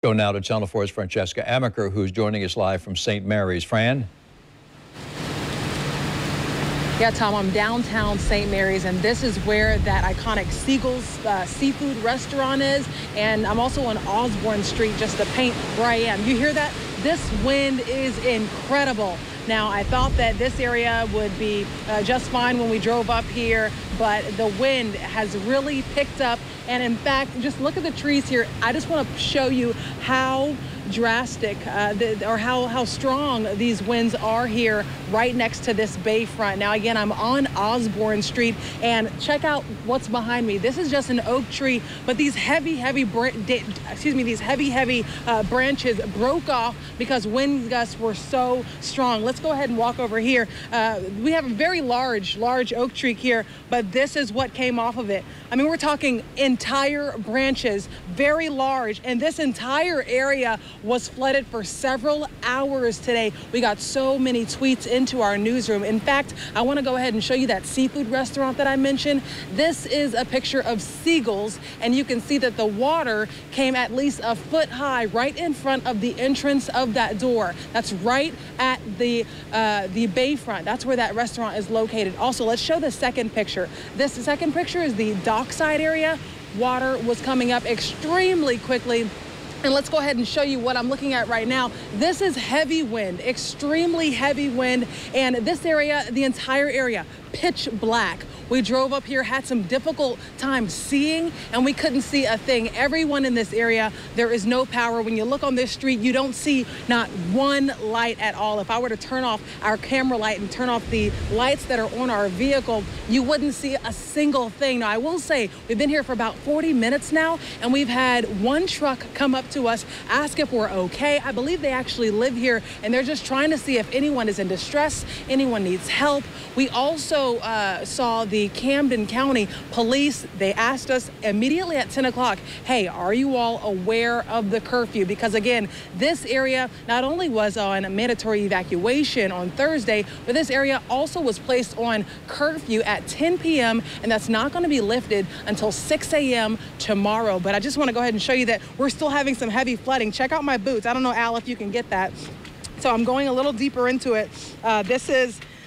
Go now to Channel 4's Francesca Amaker, who's joining us live from St. Mary's. Fran? Yeah, Tom, I'm downtown St. Mary's, and this is where that iconic Seagulls seafood restaurant is. And I'm also on Osborne Street, just to paint where I am. You hear that? This wind is incredible. Now, I thought that this area would be just fine when we drove up here, but the wind has really picked up. And in fact, just look at the trees here. I just want to show you how drastic or how strong these winds are here right next to this bayfront. Now, again, I'm on Osborne Street, and check out what's behind me. This is just an oak tree, but these heavy branches broke off because wind gusts were so strong. Let's go ahead and walk over here. We have a very large oak tree here, but this is what came off of it. I mean, we're talking entire branches, very large, and this entire area was flooded for several hours today. We got so many tweets into our newsroom. In fact, I want to go ahead and show you that seafood restaurant that I mentioned. This is a picture of Seagulls, and you can see that the water came at least a foot high right in front of the entrance of that door. That's right at the bayfront. That's where that restaurant is located. Also, let's show the second picture. This second picture is the dockside area. Water was coming up extremely quickly. And let's go ahead and show you what I'm looking at right now. This is heavy wind, extremely heavy wind. And this area, the entire area, pitch black. We drove up here, had some difficult time seeing, and we couldn't see a thing. Everyone in this area, there is no power. When you look on this street, you don't see not one light at all. If I were to turn off our camera light and turn off the lights that are on our vehicle, you wouldn't see a single thing. Now, I will say, we've been here for about 40 minutes now, and we've had one truck come up to us, ask if we're okay. I believe they actually live here, and they're just trying to see if anyone is in distress, anyone needs help. We also saw the Camden County Police. They asked us immediately at 10 o'clock, hey, are you all aware of the curfew? Because again, this area not only was on mandatory evacuation on Thursday, but this area also was placed on curfew at 10 p.m. and that's not going to be lifted until 6 a.m. tomorrow. But I just want to go ahead and show you that we're still having some heavy flooding. Check out my boots. I don't know, Al, if you can get that. So I'm going a little deeper into it.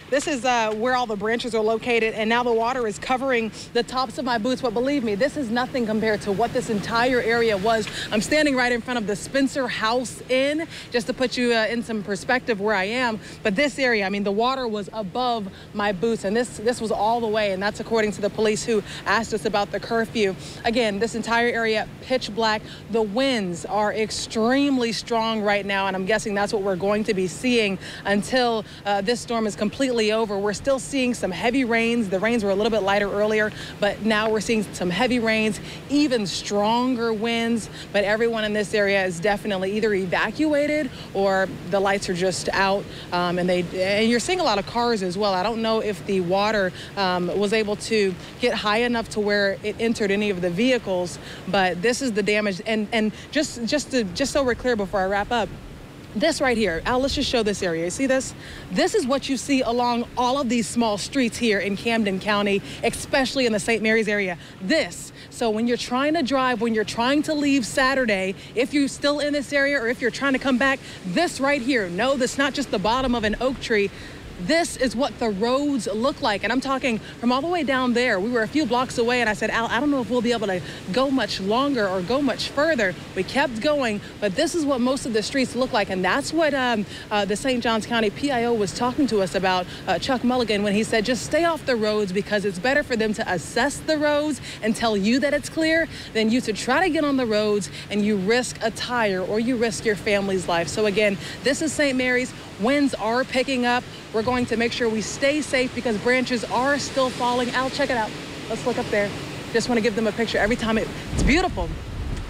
This is where all the branches are located, and now the water is covering the tops of my boots. But believe me, this is nothing compared to what this entire area was. I'm standing right in front of the Spencer House Inn, just to put you in some perspective where I am. But this area, I mean, the water was above my boots, and this was all the way, and that's according to the police who asked us about the curfew. Again, this entire area, pitch black. The winds are extremely strong right now, and I'm guessing that's what we're going to be seeing until this storm is completely over. We're still seeing some heavy rains. The rains were a little bit lighter earlier, but now we're seeing some heavy rains, even stronger winds. But everyone in this area is definitely either evacuated or the lights are just out. And you're seeing a lot of cars as well. I don't know if the water was able to get high enough to where it entered any of the vehicles, but this is the damage. And just so we're clear before I wrap up, this right here, Al, let's just show this area. You see this? This is what you see along all of these small streets here in Camden County, especially in the St. Mary's area. So when you're trying to drive, when you're trying to leave Saturday, if you're still in this area or if you're trying to come back, this right here, no, that's not just the bottom of an oak tree. This is what the roads look like. And I'm talking from all the way down there. We were a few blocks away, and I said, Al, I don't know if we'll be able to go much longer or go much further. We kept going, but this is what most of the streets look like. And that's what the St. Johns County PIO was talking to us about, Chuck Mulligan, when he said, just stay off the roads because it's better for them to assess the roads and tell you that it's clear than you to try to get on the roads and you risk a tire or you risk your family's life. So again, this is St. Mary's. Winds are picking up. We're going to make sure we stay safe because branches are still falling. Al, check it out. Let's look up there. Just want to give them a picture. Every time it's beautiful.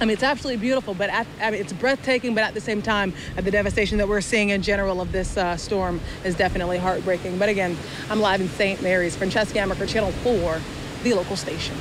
I mean, it's absolutely beautiful, but it's breathtaking, but at the same time, the devastation that we're seeing in general of this storm is definitely heartbreaking. But again, I'm live in St. Mary's. Francesca Amaker, Channel 4, the local station.